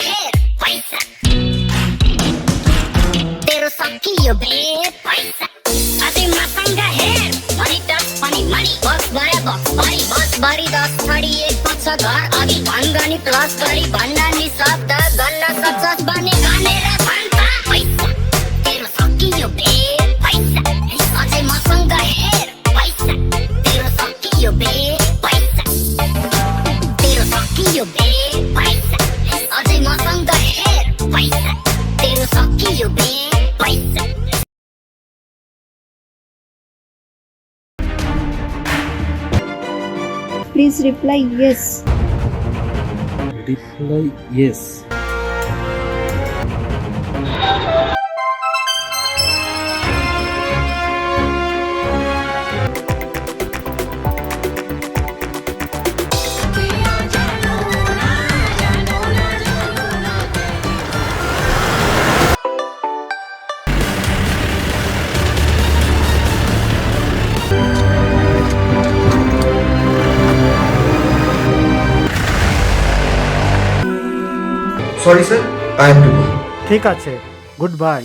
हेर पैसा तेरो सकियो बे पैसा अझै मसँग हेर मनी टच मनी मनी बस गरे बस भरी 10 31 पछ घर अघि भङ्गनी प्लस गरी भन्न नि शब्द गन्न सक्छस् भने गनेर भन्छ पैसा तेरो सकियो बे पैसा अझै मसँग हेर पैसा तेरो सकियो बे पैसा तेरो सकियो बे पैसा अझै मसँग हेर पैसा तेरो सकियो बे पैसा Please reply yes. Reply yes. Sorry sir, I have to go. ঠিক আছে, good bye.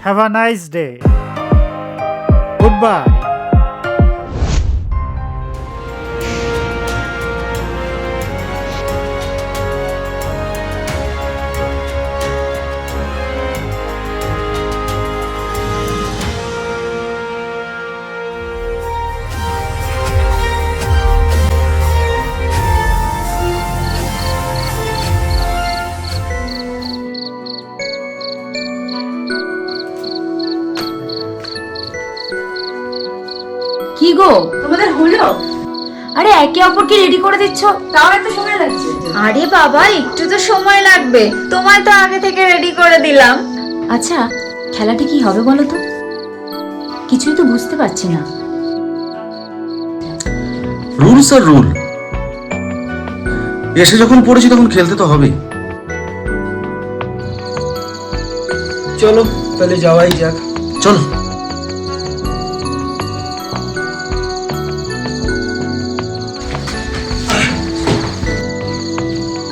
Have a nice day. Goodbye. কি গো তোমাদের হলো? আরে একে অপরকে রেডি করে দিচ্ছ, তাও এত সময় লাগছে? আরে বাবা একটু তো সময় লাগবে, তোমায় তো আগে থেকে রেডি করে দিলাম। আচ্ছা খেলাটা কি হবে বলো তো? কিছুই তো বুঝতে পারছি না। রুলস আর রুল, এসে যখন পড়েছি তখন খেলতে তো হবেই। চলো তাহলে যাওয়াই যাক। চলো।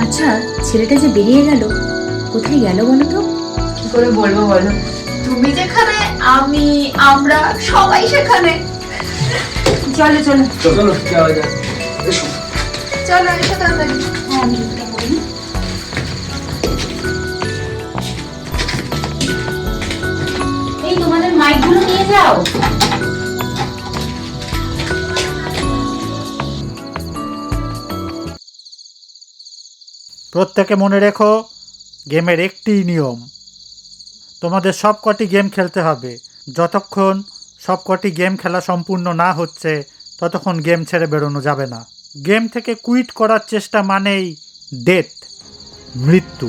আচ্ছা ছেলেটা যে বেরিয়ে গেল, কোথায় গেল বলো তো? কি করে বলবো বলো, তুমি যেখানে আমি আমরা সবাই সেখানে। চলো চলো চলো যাওয়া যাক। এসো। চলো এসো তাড়াতাড়ি। হ্যাঁ আমি জুতোটা পরে নিই। এই তোমাদের মাইকগুলো নিয়ে যাও। প্রত্যেকে মনে রেখো, গেমের একটিই নিয়ম, তোমাদের সব কটি গেম খেলতে হবে। যতক্ষণ সব কটি গেম খেলা সম্পূর্ণ না হচ্ছে ততক্ষণ গেম ছেড়ে বেরোনো যাবে না। গেম থেকে কুইট করার চেষ্টা মানেই ডেথ, মৃত্যু।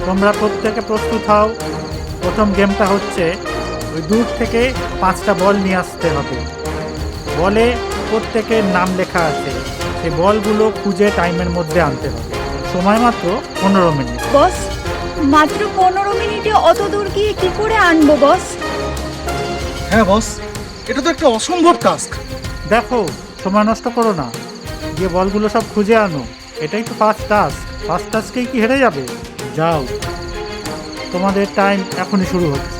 তোমরা প্রত্যেকে প্রস্তুত হও। প্রথম গেমটা হচ্ছে ওই দূর থেকে 5টা বল নিয়ে আসতে হবে। বলে প্রত্যেকের নাম লেখা আছে, সেই বলগুলো খুঁজে টাইমের মধ্যে আনতে হবে। সময় মাত্র 15 মিনিট। বস মাত্র 15 মিনিটে অত দূর গিয়ে কি করে আনবো বস? হ্যাঁ বস, এটা তো একটা অসম্ভব টাস্ক। দেখো সময় নষ্ট করো না, গিয়ে বলগুলো সব খুঁজে আনো। এটাই তো ফার্স্ট টাস্ক, ফার্স্ট টাস্কেই কি হেরে যাবে? যাও, তোমাদের টাইম এখনই শুরু হচ্ছে।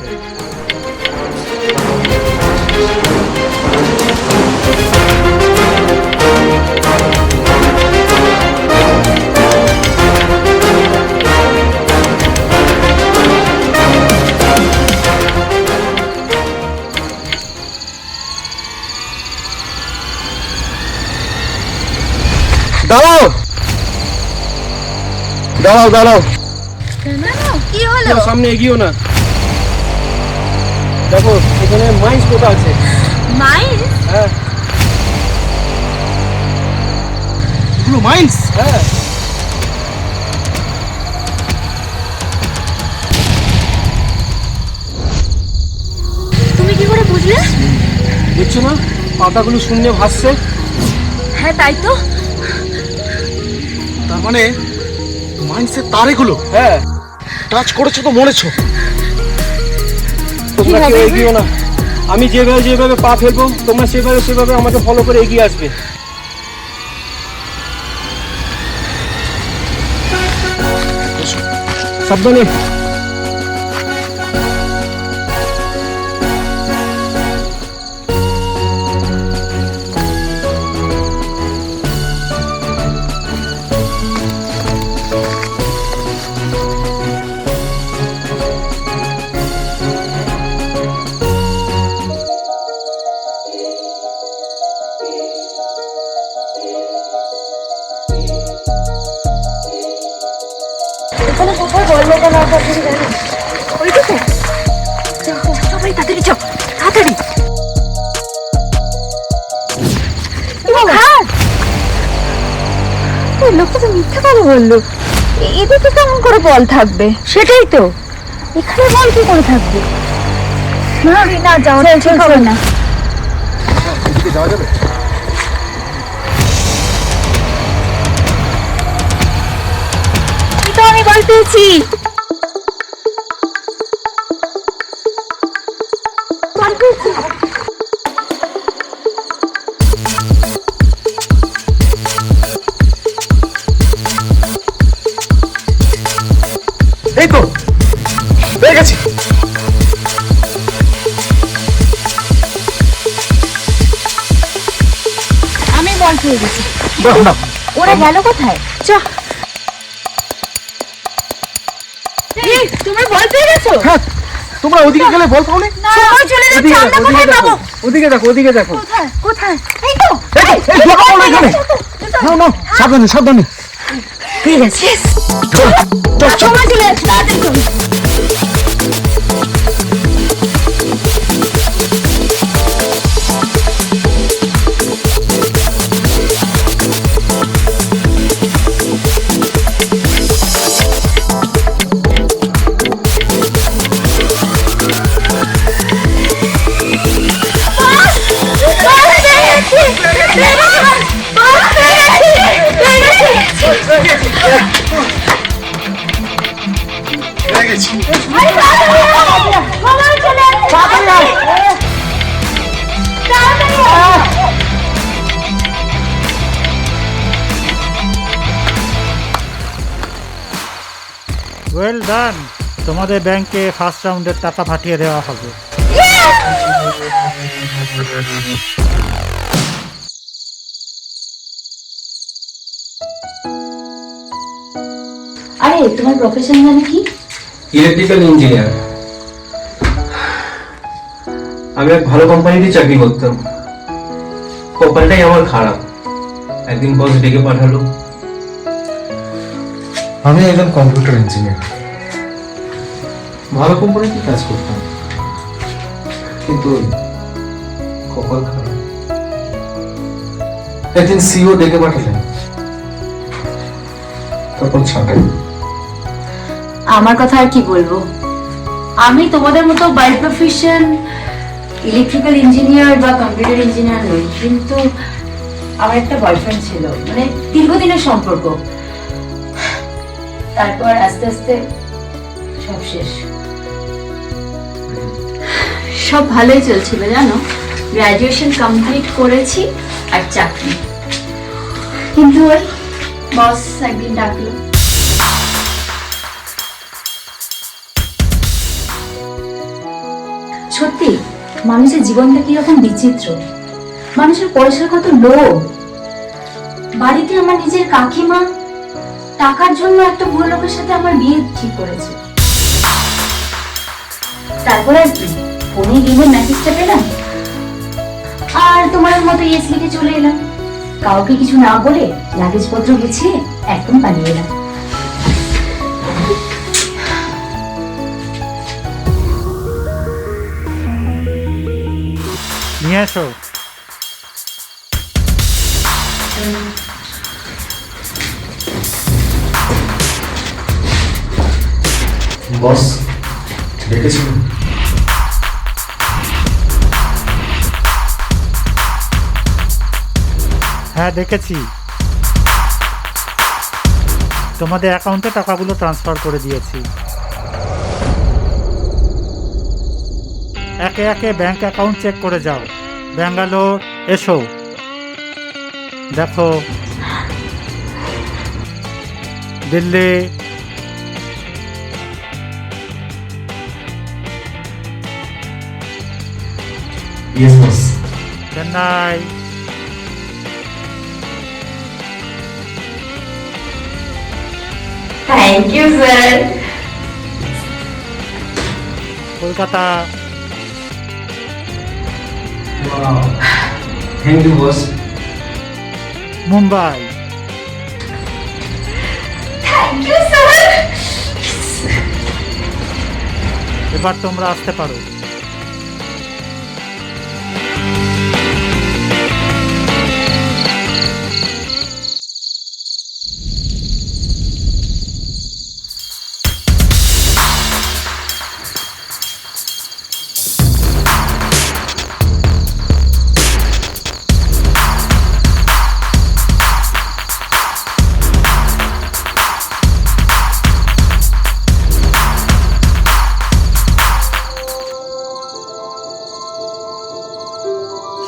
দাঁড়াও দাঁড়াও দাঁড়াও। কি হলো? সামনে এগিয়েও না। দেখো এখানে মাইন্স কোথা আছে। মাইন্স? হ্যাঁ এগুলো মাইন্স? হ্যাঁ। তুমি কি করে বুঝলে? দেখছো না পাতাগুলো শূন্যে ভাসছে। হ্যাঁ তাই তো। তার মানে মাইন্সের তারেগুলো হ্যাঁ, টাচ করেছো তো মরেছো। তোমরা কেউ এগিয়েও না। আমি যেভাবে যেভাবে পা ফেলবো তোমরা সেভাবে সেভাবে আমাকে ফলো করে এগিয়ে আসবে। সাবধানে। এখানে কোথায় বললো কেন আপনার কিছু জানি? ওই তো সবাই তাড়াতাড়ি চল, তাড়াতাড়ি। লোকটা তো মিথ্যা কথা বললো। এদিকে কেমন করে বল থাকবে? সেটাই তো, এখানে বল কি করে থাকবে? না না, যাওয়া ঠিক হবে না। এদিকে যাওয়া যাবে? এই তো আমি বল পেয়েছি। বল পেয়েছি। এই তো পেয়ে গেছি। আমি বল পেয়ে গেছি। বাহ, বাহ। ওরা গেল কোথায়? চ। তোমরা বল পেয়ে গেছো? হ্যাঁ, তোমরা ওদিকে গেলে বল পাও না? সবাই চলে যাচ্ছে, আমরা কোথায় পাবো? ওদিকে দেখো, ওদিকে দেখো। কোথায় কোথায়? এই তো এই বল পাও না এখানে। নাও নাও, সাবধানে সাবধানে। পেয়ে গেছি। সবাই চলে যাচ্ছে, তাড়াতাড়ি চলো। পেয়ে গেছি। ওয়েল ডান, তোমাদের ব্যাংকে ফার্স্ট রাউন্ডের টাকা পাঠিয়ে দেওয়া হবে। আরে তোমার প্রফেশন মানে কি? Electrical engineer. আমি এক ভালো কোম্পানিতে চাকরি করতাম। কোম্পানিটাই আমার খারাপ। একদিন বস ডেকে পাঠালো। আমি একজন কম্পিউটার ইঞ্জিনিয়ার, ভালো কোম্পানিতে কাজ করতাম, কিন্তু কপাল খারাপ। একদিন সিও ডেকে পাঠালেন, তারপর ছাঁটাই। আমার কথা আর কি বলবো, আমি তোমাদের মতো বাই প্রফেশন ইলেকট্রিক্যাল ইঞ্জিনিয়ার বা কম্পিউটার ইঞ্জিনিয়ার নই, কিন্তু আমার একটা বয়ফ্রেন্ড ছিল, মানে দীর্ঘদিনের সম্পর্ক। তারপর আস্তে আস্তে সব শেষ। সব ভালোই চলছিল জানো, গ্রাজুয়েশন কমপ্লিট করেছি আর চাকরি, কিন্তু ওই বস একদিন ডাকলো। সত্যি মানুষের জীবনটা কিরকম বিচিত্র, মানুষের পয়সার কত লোভ। বাড়িতে আমার নিজের কাকিমা টাকার জন্য একটা বুড়ো লোকের সাথে আমার বিয়ে ঠিক করেছে। তারপর আর কি, ফোনে গেমের মেসেজটা পেলাম আর তোমার মতো ইয়েস লিখে চলে এলাম। কাউকে কিছু না বলে লাগেজপত্র গুছিয়ে একদম পালিয়ে এলাম। নিয়ে এসো। বস ডেকেছিলেন? হ্যাঁ দেখেছি, তোমাদের অ্যাকাউন্টে টাকাগুলো ট্রান্সফার করে দিয়েছি। একে একে ব্যাংক অ্যাকাউন্ট চেক করে যাও। ব্যাঙ্গালোর এসো, দেখো Delhi, yes boss. Chennai, thank you sir. Kolkata, thank you boss. Mumbai. Thank you sir. এবার তোমরা আসতে পারো।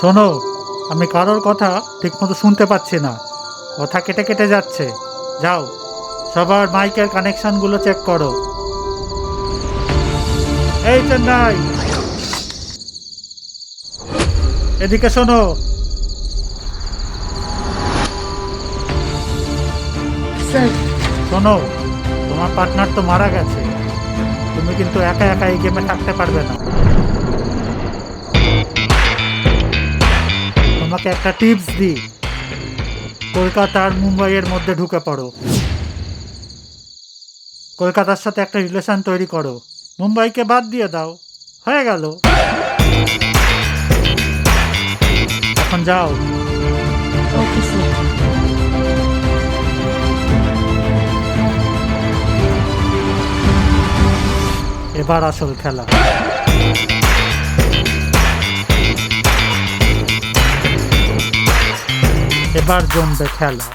শোনো, আমি কারোর কথা ঠিকমতো শুনতে পাচ্ছি না, কথা কেটে কেটে যাচ্ছে। যাও, সবার মাইকের কানেকশনগুলো চেক করো। এই চেন্নাই, এদিকে শোনো। স্যার, শোনো, তোমার পার্টনার তো মারা গেছে, তুমি কিন্তু একা একা এই গেমে থাকতে পারবে না। তোমাকে একটা টিপস দিই, কলকাতা আর মুম্বাইয়ের মধ্যে ঢুকে পড়ো। কলকাতার সাথে একটা রিলেশন তৈরি করো, মুম্বাইকে বাদ দিয়ে দাও, হয়ে গেল। এখন যাও। Okay sir. এবার আসল খেলা। এবার জমবে খেলা।